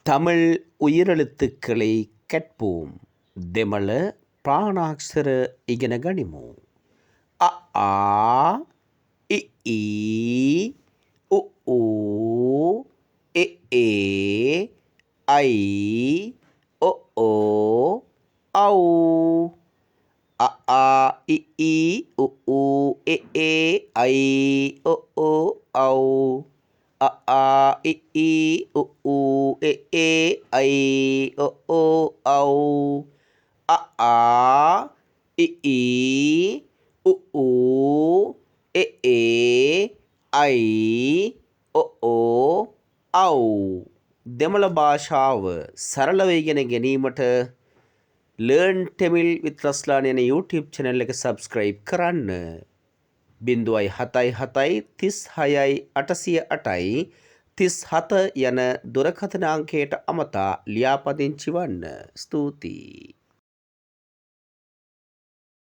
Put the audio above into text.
தமிழ் உயிரெழுத்துக்களை கற்போம். දෙමළ ප්‍රාණාක්ෂර ඉගෙන ගනිමු. අ ආ ඉ ඊ උ ඌ එ ඒ අයි ඔ ඕ ඖ. අ ආ ඉ ඊ උ ඌ එ ඒ අයි ඔ ඕ ඖ. අ ආ ඉ ඊ උ ඌ එ ඒ අයි ඔ ඕ ඖ. අ ආ ඉ ඊ උ ඌ එ ඒ අයි ඔ ඕ ඖ. දෙමළ භාෂාව සරලව ඉගෙන ගැනීමට ලර්න් ටෙමිල් විත් රස්ලාන් යන YouTube channel එක subscribe කරන්න. 077 36 808 37 යන දුරකථන අංකයට අමතා ලියාපදිංචි වන්න. ස්තුතියි.